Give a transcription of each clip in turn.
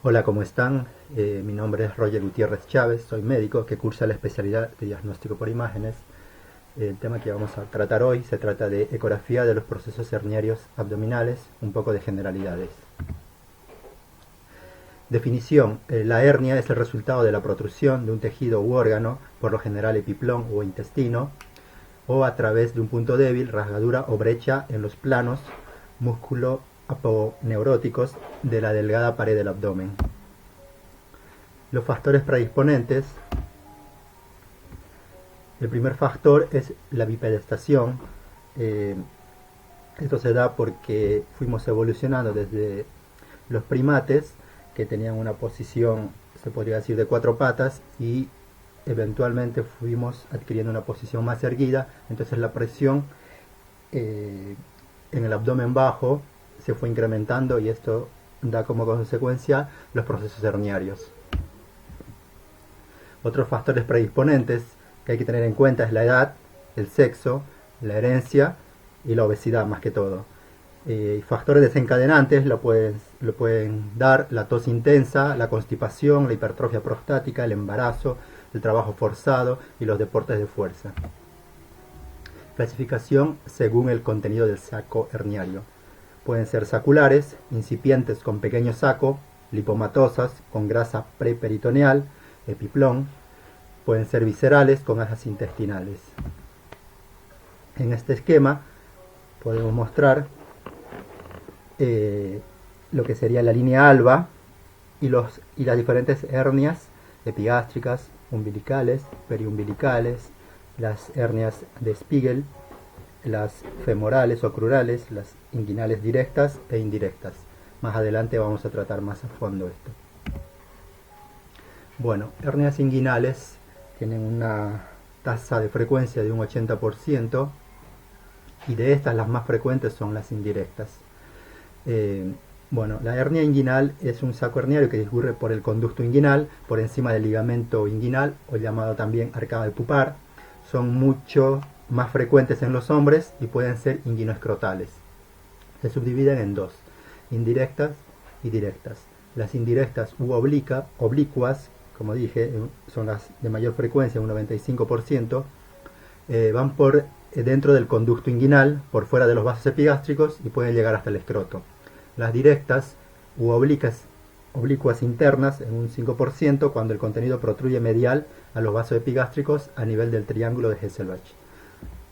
Hola, ¿cómo están? Mi nombre es Roger Gutiérrez Chávez, soy médico que cursa la especialidad de diagnóstico por imágenes. El tema que vamos a tratar hoy se trata de ecografía de los procesos herniarios abdominales, un poco de generalidades. Definición: la hernia es el resultado de la protrusión de un tejido u órgano, por lo general epiplón o intestino, o a través de un punto débil, rasgadura o brecha en los planos músculo-aponeuróticos de la delgada pared del abdomen. Los factores predisponentes: el primer factor es la bipedestación. Esto se da porque fuimos evolucionando desde los primates, que tenían una posición, se podría decir, de 4 patas, y eventualmente fuimos adquiriendo una posición más erguida. Entonces la presión en el abdomen bajo se fue incrementando y esto da como consecuencia los procesos herniarios. Otros factores predisponentes que hay que tener en cuenta es la edad, el sexo, la herencia y la obesidad, más que todo. Factores desencadenantes lo pueden dar la tos intensa, la constipación, la hipertrofia prostática, el embarazo, el trabajo forzado y los deportes de fuerza. Clasificación según el contenido del saco herniario. Pueden ser saculares, incipientes con pequeño saco, lipomatosas con grasa preperitoneal, epiplón. Pueden ser viscerales con algas intestinales. En este esquema podemos mostrar lo que sería la línea alba y las diferentes hernias epigástricas, umbilicales, periumbilicales, las hernias de Spiegel, las femorales o crurales, las inguinales directas e indirectas. Más adelante vamos a tratar más a fondo esto. Bueno, hernias inguinales tienen una tasa de frecuencia de un 80%, y de estas las más frecuentes son las indirectas. Bueno, la hernia inguinal es un saco herniario que discurre por el conducto inguinal, por encima del ligamento inguinal, o llamado también arcada de pupar. Son mucho más frecuentes en los hombres y pueden ser inguinoescrotales. Se subdividen en dos: indirectas y directas. Las indirectas u oblicuas, como dije, son las de mayor frecuencia, un 95%, van por dentro del conducto inguinal, por fuera de los vasos epigástricos, y pueden llegar hasta el escroto. Las directas u oblicuas internas, en un 5%, cuando el contenido protruye medial a los vasos epigástricos a nivel del triángulo de Hesselbach.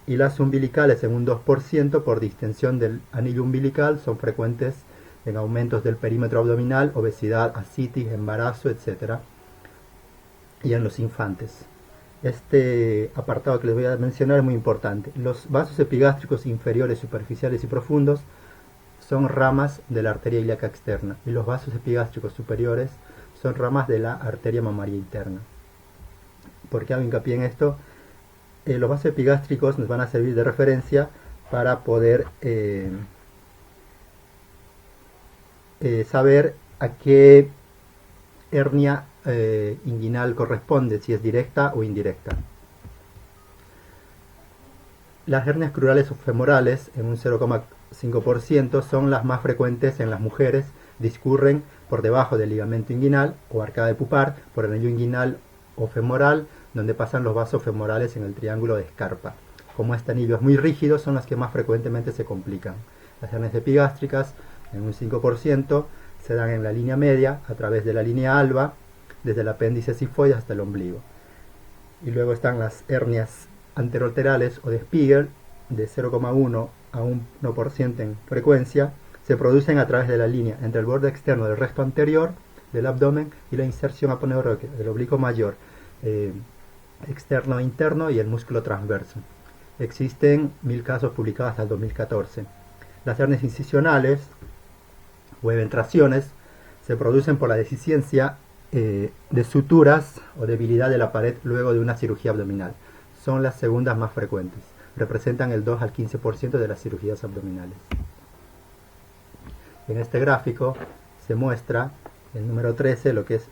Y las umbilicales, en un 2%, por distensión del anillo umbilical, son frecuentes en aumentos del perímetro abdominal, obesidad, ascitis, embarazo, etc. Y en los infantes. Este apartado que les voy a mencionar es muy importante. Los vasos epigástricos inferiores, superficiales y profundos son ramas de la arteria ilíaca externa, y los vasos epigástricos superiores son ramas de la arteria mamaria interna. ¿Por qué hago hincapié en esto? Los vasos epigástricos nos van a servir de referencia para poder saber a qué hernia inguinal corresponde, si es directa o indirecta. Las hernias crurales o femorales, en un 0,5%, son las más frecuentes en las mujeres. Discurren por debajo del ligamento inguinal o arcada de pupar, por el anillo inguinal o femoral, donde pasan los vasos femorales en el triángulo de Scarpa. Como este anillo es muy rígido, son las que más frecuentemente se complican. Las hernias epigástricas, en un 5%, se dan en la línea media, a través de la línea alba, desde el apéndice sifoide hasta el ombligo. Y luego están las hernias anterolaterales o de Spiegel, de 0,1 a 1% en frecuencia. Se producen a través de la línea entre el borde externo del resto anterior del abdomen y la inserción aponeurótica del oblicuo mayor, externo e interno, y el músculo transverso. Existen 1000 casos publicados hasta el 2014. Las hernias incisionales o eventraciones se producen por la deficiencia de suturas o debilidad de la pared luego de una cirugía abdominal. Son las segundas más frecuentes. Representan el 2 al 15% de las cirugías abdominales. En este gráfico se muestra el número 13, lo que es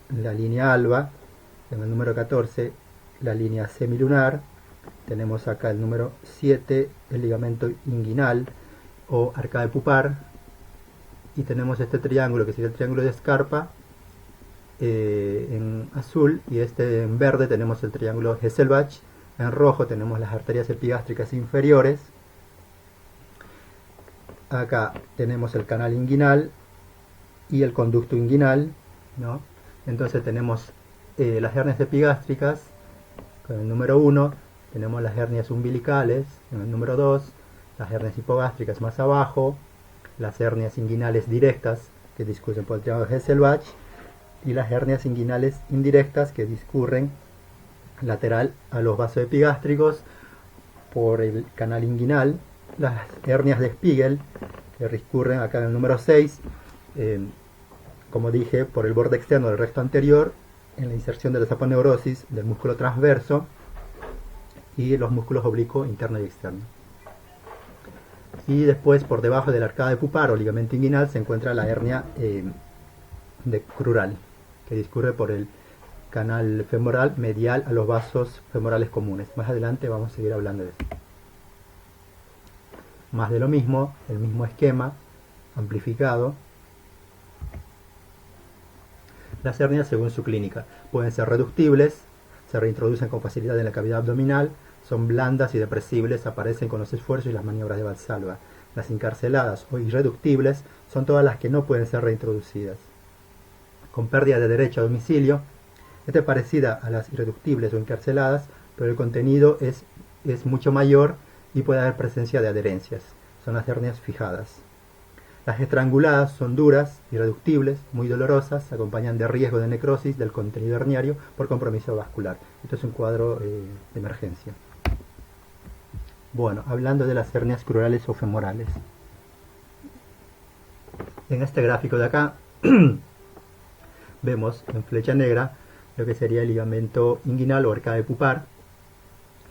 la línea alba. En el número 14, la línea semilunar. Tenemos acá el número 7, el ligamento inguinal o arcada de pupar. Y tenemos este triángulo, que sería el triángulo de Scarpa, en azul y este en verde tenemos el triángulo Hesselbach. En rojo tenemos las arterias epigástricas inferiores. Acá tenemos el canal inguinal y el conducto inguinal, ¿no? Entonces tenemos las hernias epigástricas con el número 1, tenemos las hernias umbilicales en el número 2, las hernias hipogástricas más abajo, las hernias inguinales directas que discurren por el triángulo Hesselbach y las hernias inguinales indirectas que discurren lateral a los vasos epigástricos por el canal inguinal, las hernias de Spiegel que discurren acá en el número 6, como dije, por el borde externo del recto anterior en la inserción de la saponeurosis del músculo transverso y los músculos oblicuo interno y externo. Y después por debajo de la arcada de pupar o ligamento inguinal se encuentra la hernia crural que discurre por el canal femoral medial a los vasos femorales comunes. Más adelante vamos a seguir hablando de eso. Más de lo mismo, el mismo esquema amplificado. Las hernias según su clínica pueden ser reductibles, se reintroducen con facilidad en la cavidad abdominal, son blandas y depresibles, aparecen con los esfuerzos y las maniobras de Valsalva. Las encarceladas o irreductibles son todas las que no pueden ser reintroducidas. Con pérdida de derecho a domicilio, esta es parecida a las irreductibles o encarceladas, pero el contenido es mucho mayor y puede haber presencia de adherencias. Son las hernias fijadas. Las estranguladas son duras, irreductibles, muy dolorosas, se acompañan de riesgo de necrosis del contenido herniario por compromiso vascular. Esto es un cuadro de emergencia. Bueno, hablando de las hernias crurales o femorales. En este gráfico de acá vemos en flecha negra lo que sería el ligamento inguinal o arcada de pupar,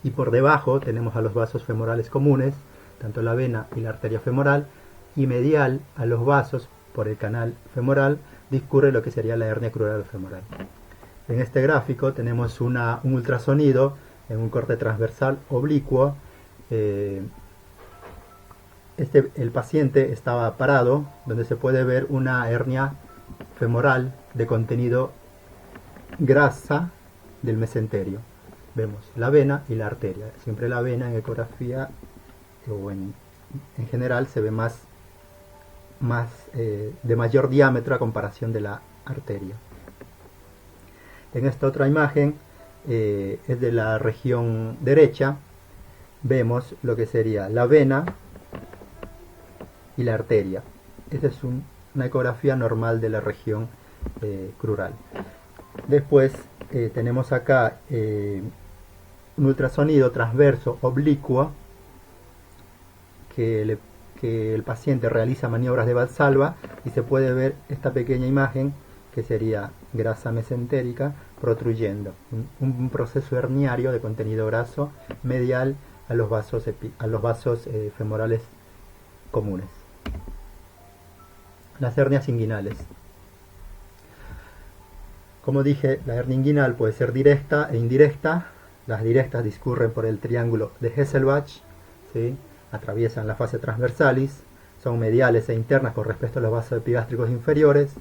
y por debajo tenemos a los vasos femorales comunes, tanto la vena y la arteria femoral, y medial a los vasos por el canal femoral discurre lo que sería la hernia crural femoral. En este gráfico tenemos un ultrasonido en un corte transversal oblicuo. El paciente estaba parado, donde se puede ver una hernia femoral de contenido grasa del mesenterio. Vemos la vena y la arteria. Siempre la vena en ecografía o en general se ve de mayor diámetro a comparación de la arteria. En esta otra imagen es de la región derecha. Vemos lo que sería la vena y la arteria. Esta es una ecografía normal de la región crural. Después tenemos acá un ultrasonido transverso oblicuo que el paciente realiza maniobras de Valsalva y se puede ver esta pequeña imagen que sería grasa mesentérica protruyendo, un proceso herniario de contenido graso medial a los vasos femorales comunes. Las hernias inguinales. Como dije, la hernia inguinal puede ser directa e indirecta. Las directas discurren por el triángulo de Hesselbach, ¿sí? Atraviesan la fascia transversalis, son mediales e internas con respecto a los vasos epigástricos inferiores.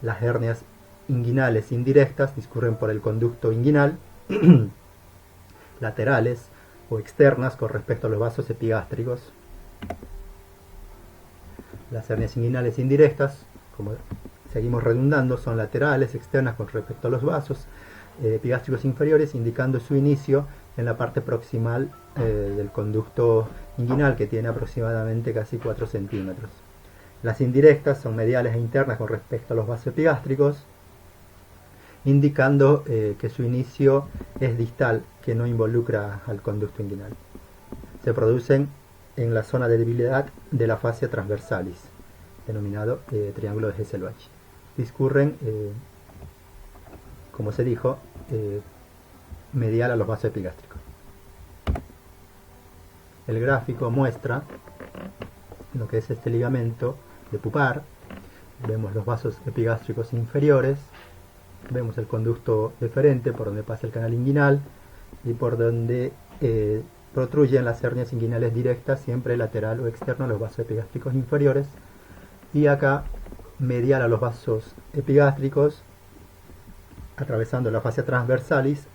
Las hernias inguinales indirectas discurren por el conducto inguinal, laterales o externas con respecto a los vasos epigástricos. Las hernias inguinales indirectas, como seguimos redundando, son laterales, externas con respecto a los vasos epigástricos inferiores, indicando su inicio en la parte proximal del conducto inguinal, que tiene aproximadamente casi 4 centímetros. Las indirectas son mediales e internas con respecto a los vasos epigástricos, indicando que su inicio es distal, que no involucra al conducto inguinal. Se producen en la zona de debilidad de la fascia transversalis, denominado triángulo de Hesselbach. Discurren, como se dijo, medial a los vasos epigástricos. El gráfico muestra lo que es este ligamento de pupar. Vemos los vasos epigástricos inferiores, vemos el conducto deferente por donde pasa el canal inguinal y por donde protruyen las hernias inguinales directas, siempre lateral o externo a los vasos epigástricos inferiores, y acá medial a los vasos epigástricos atravesando la fascia transversalis,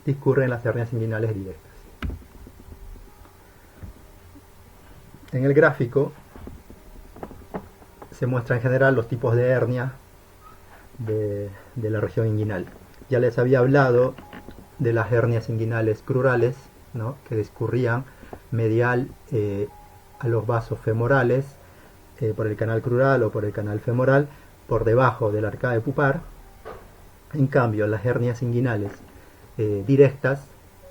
discurren las hernias inguinales directas. En el gráfico se muestra en general los tipos de hernia de la región inguinal. Ya les había hablado de las hernias inguinales crurales, ¿no?, que discurrían medial a los vasos femorales, por el canal crural o por el canal femoral, por debajo del arcade pupar. En cambio, las hernias inguinales directas,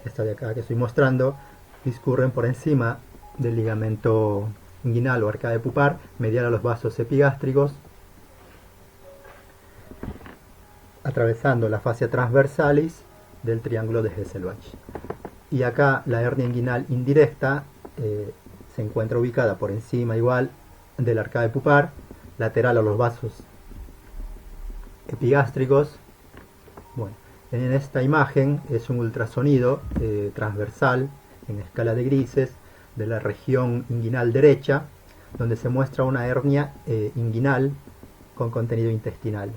esta de acá que estoy mostrando, discurren por encima del ligamento inguinal o arcade pupar, medial a los vasos epigástricos, atravesando la fascia transversalis del triángulo de Hesselbach. Y acá la hernia inguinal indirecta se encuentra ubicada por encima igual del arcade pupar, lateral a los vasos epigástricos. Bueno, en esta imagen es un ultrasonido transversal en escala de grises de la región inguinal derecha, donde se muestra una hernia inguinal con contenido intestinal.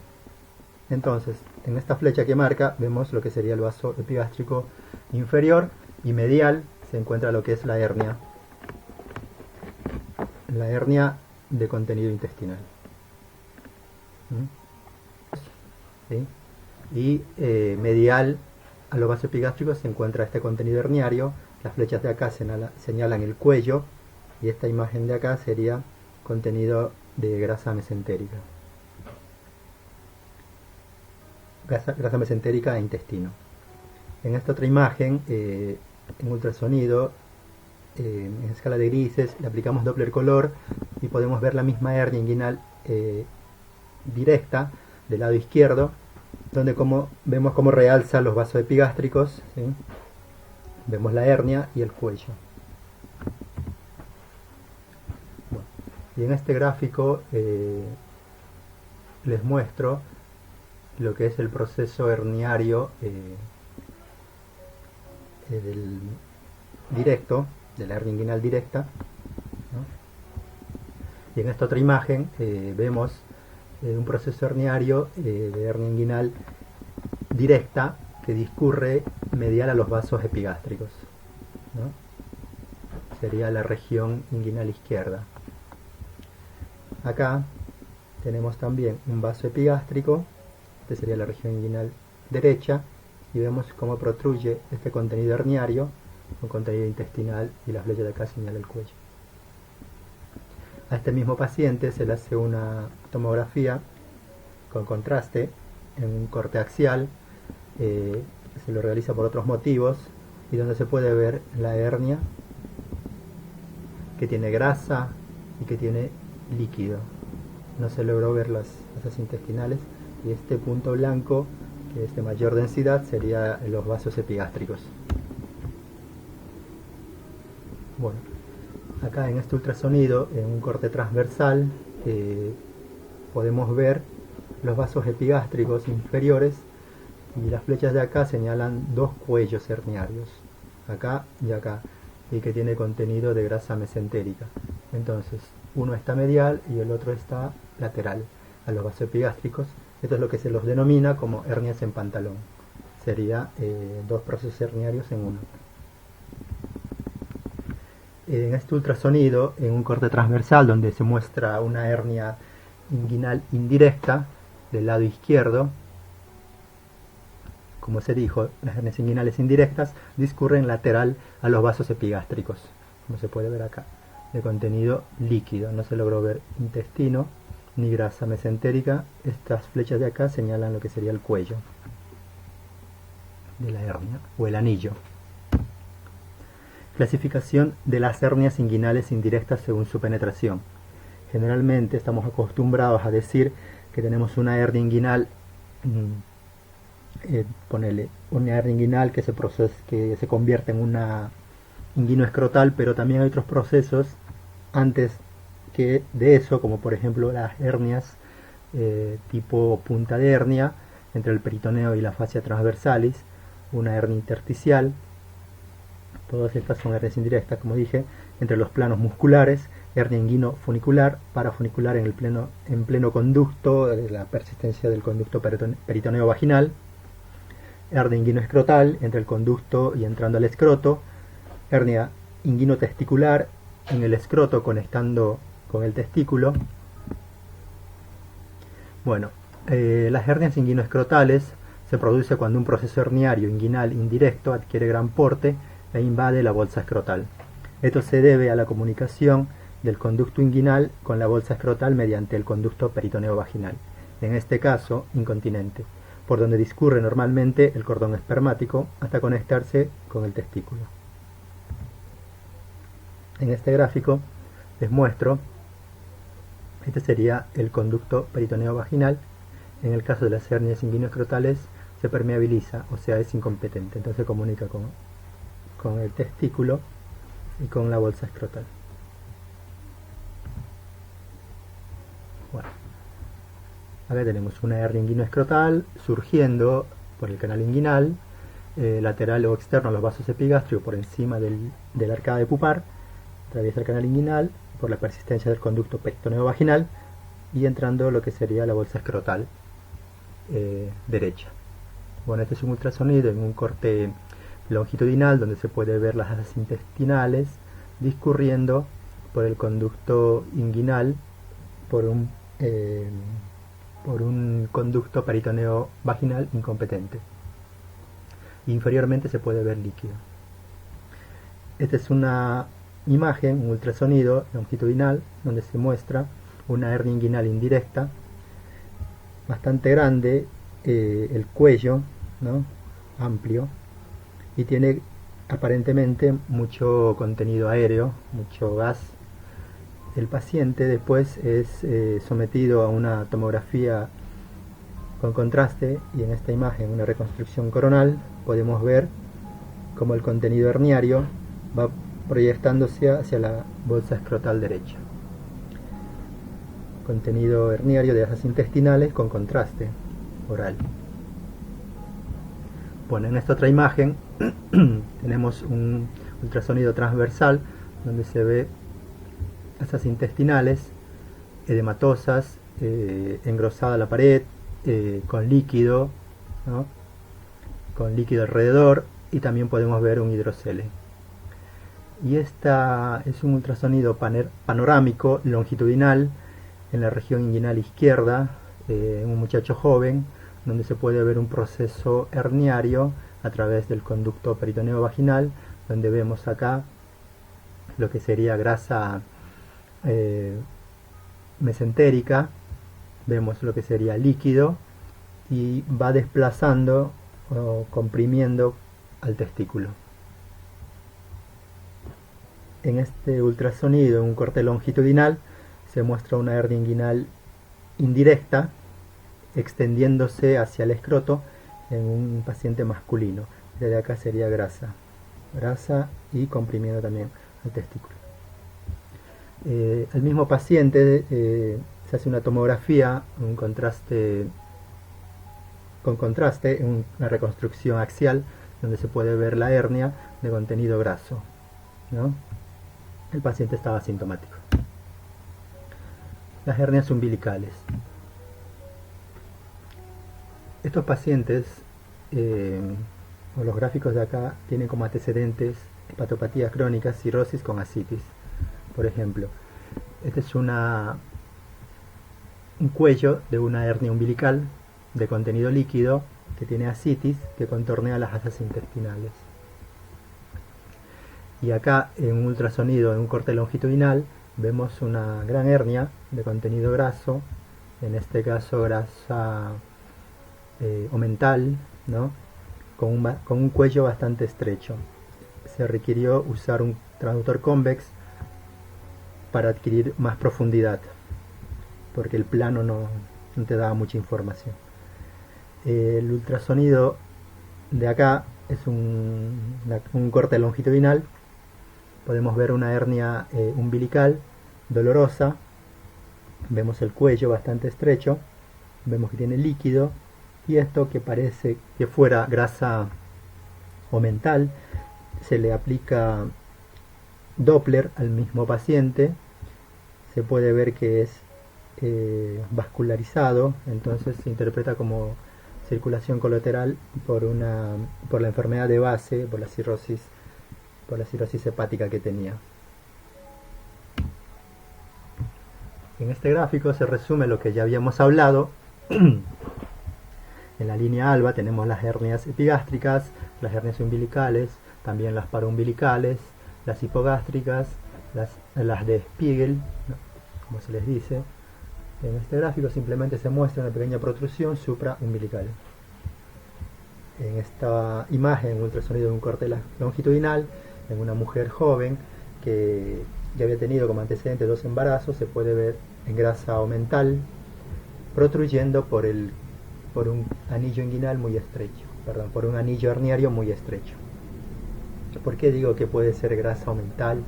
Entonces, en esta flecha que marca vemos lo que sería el vaso epigástrico inferior, y medial se encuentra lo que es la hernia de contenido intestinal. ¿Sí? Y medial a los vasos epigástricos se encuentra este contenido herniario. Las flechas de acá señalan el cuello, y esta imagen de acá sería contenido de grasa mesentérica. Grasa mesentérica e intestino. En esta otra imagen, en ultrasonido, en escala de grises, le aplicamos Doppler color y podemos ver la misma hernia inguinal directa del lado izquierdo, donde vemos cómo realza los vasos epigástricos, ¿sí? Vemos la hernia y el cuello. Bueno, y en este gráfico les muestro lo que es el proceso herniario del directo, de la hernia inguinal directa, ¿no? Y en esta otra imagen vemos un proceso herniario de hernia inguinal directa que discurre medial a los vasos epigástricos, ¿no? Sería la región inguinal izquierda. Acá tenemos también un vaso epigástrico, esta sería la región inguinal derecha, y vemos cómo protruye este contenido herniario con contenido intestinal, y la flecha de acá señala el cuello. A este mismo paciente se le hace una tomografía con contraste en un corte axial, se lo realiza por otros motivos, y donde se puede ver la hernia que tiene grasa y que tiene líquido. No se logró ver las masas intestinales, y este punto blanco, que es de mayor densidad, sería los vasos epigástricos. Bueno, acá en este ultrasonido, en un corte transversal, podemos ver los vasos epigástricos inferiores, y las flechas de acá señalan dos cuellos herniarios, acá y acá, y que tiene contenido de grasa mesentérica. Entonces, uno está medial y el otro está lateral a los vasos epigástricos. Esto es lo que se los denomina como hernias en pantalón. Sería dos procesos herniarios en uno. En este ultrasonido, en un corte transversal donde se muestra una hernia inguinal indirecta del lado izquierdo, como se dijo, las hernias inguinales indirectas discurren lateral a los vasos epigástricos, como se puede ver acá, de contenido líquido. No se logró ver intestino ni grasa mesentérica. Estas flechas de acá señalan lo que sería el cuello de la hernia o el anillo. Clasificación de las hernias inguinales indirectas según su penetración. Generalmente estamos acostumbrados a decir que tenemos una hernia inguinal, ponele una hernia inguinal que se convierte en una inguinoescrotal, pero también hay otros procesos antes que de eso, como por ejemplo las hernias tipo punta de hernia entre el peritoneo y la fascia transversalis, una hernia intersticial. Todas estas son hernias indirectas, como dije, entre los planos musculares, hernia inguino-funicular, parafunicular en pleno conducto, la persistencia del conducto peritoneo vaginal, hernia inguino-escrotal entre el conducto y entrando al escroto, hernia inguino-testicular en el escroto conectando con el testículo. Bueno, las hernias inguino-escrotales se produce cuando un proceso herniario inguinal indirecto adquiere gran porte e invade la bolsa escrotal. Esto se debe a la comunicación del conducto inguinal con la bolsa escrotal mediante el conducto peritoneo vaginal, en este caso incontinente, por donde discurre normalmente el cordón espermático hasta conectarse con el testículo. En este gráfico les muestro, este sería el conducto peritoneo vaginal. En el caso de las hernias inguinoescrotales se permeabiliza, o sea, es incompetente, entonces se comunica con el testículo y con la bolsa escrotal. Bueno, acá tenemos una hernia inguinoescrotal surgiendo por el canal inguinal, lateral o externo a los vasos epigástricos por encima del arcada de pupar, atraviesa el canal inguinal por la persistencia del conducto peritoneo vaginal y entrando lo que sería la bolsa escrotal derecha. Bueno, este es un ultrasonido en un corte longitudinal donde se puede ver las asas intestinales discurriendo por el conducto inguinal por un conducto peritoneo vaginal incompetente. Inferiormente se puede ver líquido. Esta es una imagen, un ultrasonido longitudinal donde se muestra una hernia inguinal indirecta bastante grande, el cuello, ¿no?, amplio, y tiene aparentemente mucho contenido aéreo, mucho gas. El paciente después es sometido a una tomografía con contraste y en esta imagen, una reconstrucción coronal, podemos ver cómo el contenido herniario va proyectándose hacia la bolsa escrotal derecha. Contenido herniario de asas intestinales con contraste oral. Bueno, en esta otra imagen tenemos un ultrasonido transversal donde se ve asas intestinales edematosas, engrosada la pared, con líquido, ¿no?, con líquido alrededor, y también podemos ver un hidrocele. Y esta es un ultrasonido panorámico longitudinal en la región inguinal izquierda, en un muchacho joven, donde se puede ver un proceso herniario a través del conducto peritoneo vaginal, donde vemos acá lo que sería grasa mesentérica, vemos lo que sería líquido y va desplazando o comprimiendo al testículo. En este ultrasonido, en un corte longitudinal, se muestra una hernia inguinal indirecta extendiéndose hacia el escroto en un paciente masculino. Desde acá sería grasa y comprimiendo también al testículo. Al mismo paciente se hace una tomografía con contraste, una reconstrucción axial donde se puede ver la hernia de contenido graso, ¿no? El paciente estaba asintomático. Las hernias umbilicales. Estos pacientes, o los gráficos de acá, tienen como antecedentes hepatopatías crónicas, cirrosis con ascitis. Por ejemplo, este es un cuello de una hernia umbilical de contenido líquido que tiene ascitis que contornea las asas intestinales. Y acá en un ultrasonido, en un corte longitudinal, vemos una gran hernia de contenido graso, en este caso grasa omental, ¿no?, con un cuello bastante estrecho. Se requirió usar un transductor convex para adquirir más profundidad, porque el plano no te daba mucha información. El ultrasonido de acá es un corte longitudinal. Podemos ver una hernia umbilical dolorosa, vemos el cuello bastante estrecho, vemos que tiene líquido, y esto que parece que fuera grasa omental, se le aplica Doppler al mismo paciente se puede ver que es vascularizado, entonces se interpreta como circulación colateral por la enfermedad de base, por la cirrosis hepática que tenía. En este gráfico se resume lo que ya habíamos hablado. En la línea alba tenemos las hernias epigástricas, las hernias umbilicales, también las paraumbilicales, las hipogástricas, las de Spiegel, ¿no?, como se les dice. En este gráfico simplemente se muestra una pequeña protrusión supraumbilical. En esta imagen, un ultrasonido de un corte longitudinal en una mujer joven que ya había tenido como antecedente 2 embarazos, se puede ver en grasa omental protruyendo por un anillo inguinal muy estrecho, por un anillo herniario muy estrecho. ¿Por qué digo que puede ser grasa omental?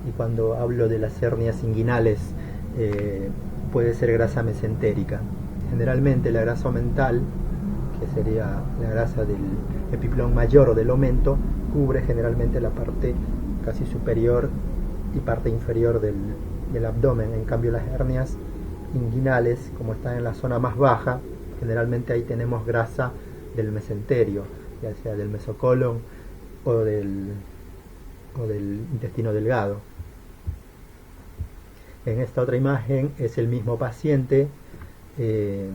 Y cuando hablo de las hernias inguinales, puede ser grasa mesentérica. Generalmente la grasa omental, que sería la grasa del epiplón mayor o del omento, cubre generalmente la parte casi superior y parte inferior del abdomen. En cambio, las hernias inguinales, como están en la zona más baja, generalmente ahí tenemos grasa del mesenterio, ya sea del mesocolon o del intestino delgado. En esta otra imagen es el mismo paciente, se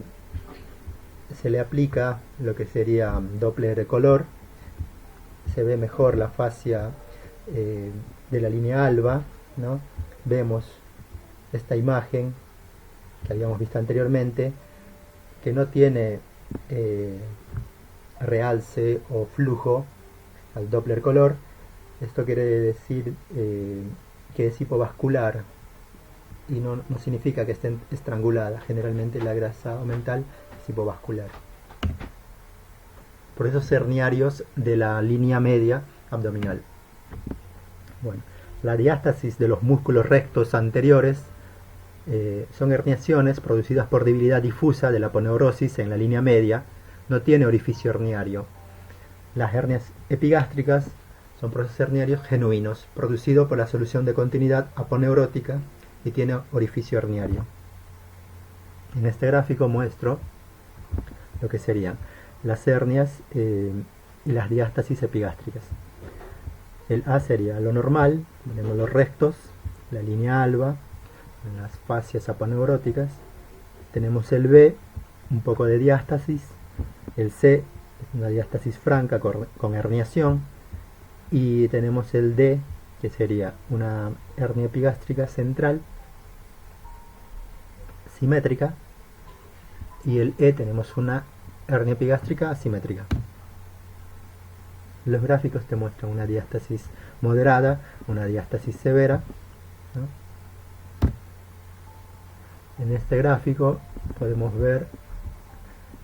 le aplica lo que sería Doppler de color, se ve mejor la fascia de la línea alba, ¿no? Vemos esta imagen que habíamos visto anteriormente, que no tiene realce o flujo al Doppler color. Esto quiere decir que es hipovascular y no significa que esté estrangulada. Generalmente la grasa omental es hipovascular. Por esos herniarios de la línea media abdominal. Bueno, la diástasis de los músculos rectos anteriores son herniaciones producidas por debilidad difusa de la aponeurosis en la línea media. No tiene orificio herniario. Las hernias epigástricas son procesos herniarios genuinos, producidos por la solución de continuidad aponeurótica y tiene orificio herniario. En este gráfico muestro lo que serían las hernias y las diástasis epigástricas. El A sería lo normal, tenemos los rectos, la línea alba, las fascias aponeuróticas. Tenemos el B, un poco de diástasis. El C es una diástasis franca con herniación. Y tenemos el D, que sería una hernia epigástrica central simétrica. Y el E tenemos una hernia epigástrica asimétrica. Los gráficos te muestran una diástasis moderada, una diástasis severa, ¿no? En este gráfico podemos ver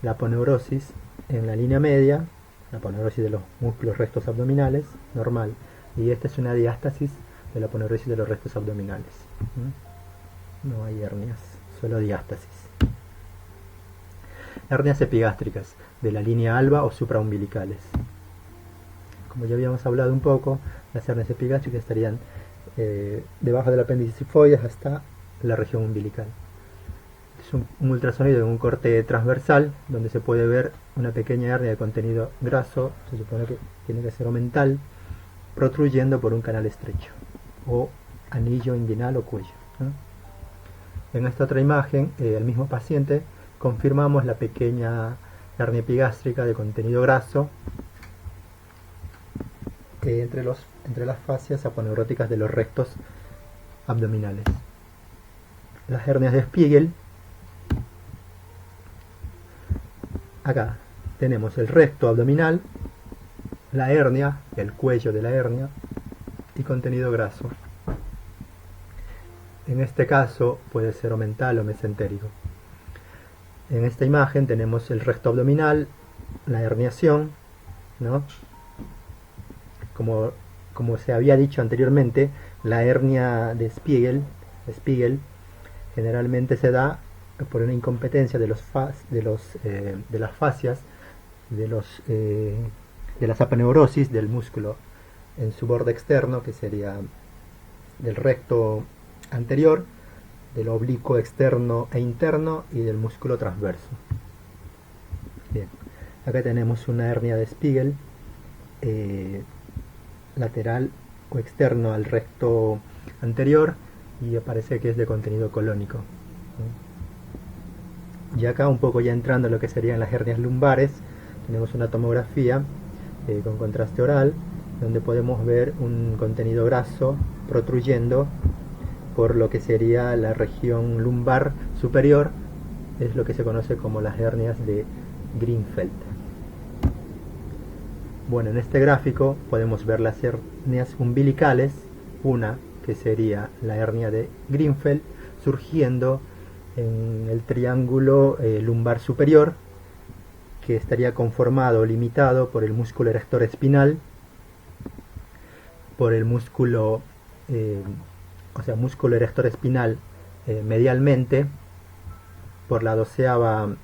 la aponeurosis en la línea media, la aponeurosis de los músculos rectos abdominales, normal, y esta es una diástasis de la aponeurosis de los rectos abdominales. No hay hernias, solo diástasis. Hernias epigástricas de la línea alba o supraumbilicales. Como ya habíamos hablado un poco, las hernias epigástricas estarían debajo del apéndice sifoides hasta la región umbilical. Es un ultrasonido de un corte transversal donde se puede ver una pequeña hernia de contenido graso, se supone que tiene que ser omental, protruyendo por un canal estrecho o anillo inguinal o cuello, ¿no? En esta otra imagen, el mismo paciente, confirmamos la pequeña hernia epigástrica de contenido graso entre las fascias aponeuróticas de los rectos abdominales. Las hernias de Spiegel. Acá tenemos el recto abdominal, la hernia, el cuello de la hernia y contenido graso. En este caso puede ser omental o mesentérico. En esta imagen tenemos el recto abdominal, la herniación, ¿no? Como se había dicho anteriormente, la hernia de Spiegel generalmente se da por una incompetencia de las fascias, de las aponeurosis del músculo en su borde externo, que sería del recto anterior, del oblicuo externo e interno y del músculo transverso. Bien, acá tenemos una hernia de Spiegel lateral o externo al recto anterior y parece que es de contenido colónico. Y acá un poco ya entrando en lo que serían las hernias lumbares, tenemos una tomografía con contraste oral, donde podemos ver un contenido graso protruyendo por lo que sería la región lumbar superior, es lo que se conoce como las hernias de Greenfeld. Bueno, en este gráfico podemos ver las hernias umbilicales, una que sería la hernia de Greenfeld, surgiendo en el triángulo lumbar superior, que estaría conformado o limitado por el músculo erector espinal, por el músculo músculo erector espinal medialmente, por la 12ª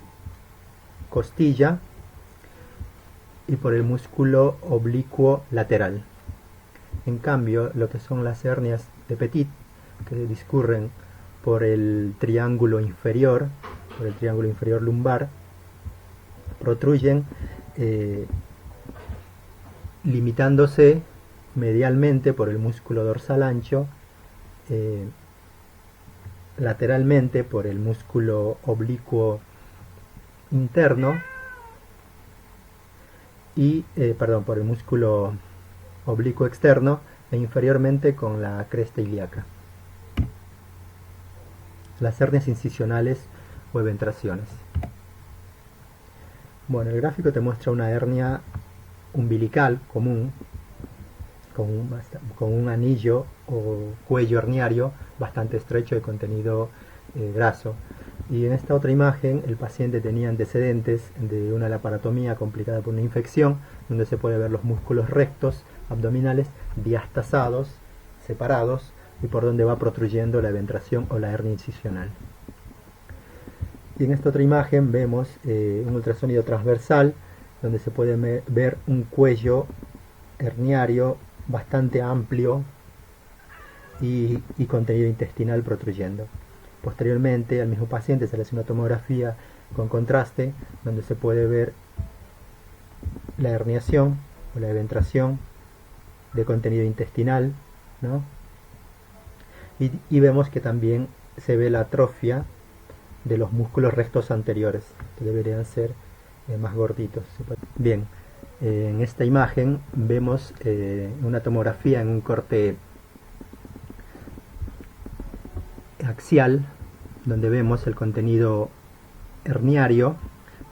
costilla y por el músculo oblicuo lateral. En cambio, lo que son las hernias de Petit, que discurren por el triángulo inferior lumbar, protruyen limitándose medialmente por el músculo dorsal ancho, lateralmente por el músculo oblicuo interno y por el músculo oblicuo externo, e inferiormente con la cresta ilíaca. Las hernias incisionales o eventraciones. Bueno, el gráfico te muestra una hernia umbilical común con un anillo o cuello herniario bastante estrecho de contenido graso. Y en esta otra imagen el paciente tenía antecedentes de una laparotomía complicada por una infección, donde se puede ver los músculos rectos abdominales diastasados, separados, y por donde va protruyendo la eventración o la hernia incisional. Y en esta otra imagen vemos un ultrasonido transversal, donde se puede ver un cuello herniario bastante amplio y contenido intestinal protruyendo. Posteriormente al mismo paciente se le hace una tomografía con contraste, donde se puede ver la herniación o la eventración de contenido intestinal, ¿no? Y vemos que también se ve la atrofia de los músculos rectos anteriores, que deberían ser más gorditos. Bien, en esta imagen vemos una tomografía en un corte axial, donde vemos el contenido herniario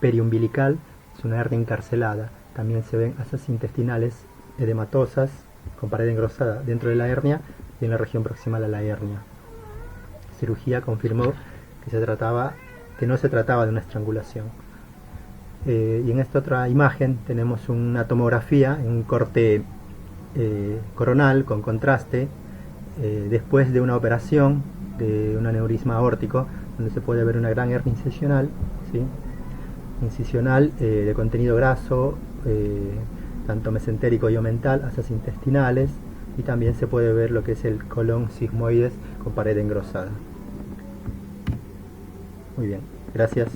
periumbilical, es una hernia encarcelada. También se ven asas intestinales edematosas con pared engrosada dentro de la hernia y en la región proximal a la hernia. La cirugía confirmó que no se trataba de una estrangulación. Y en esta otra imagen tenemos una tomografía en un corte coronal con contraste después de una operación de un aneurisma aórtico, donde se puede ver una gran hernia incisional, ¿sí? De contenido graso, tanto mesentérico y omental, asas intestinales, y también se puede ver lo que es el colon sigmoides con pared engrosada. Muy bien, gracias.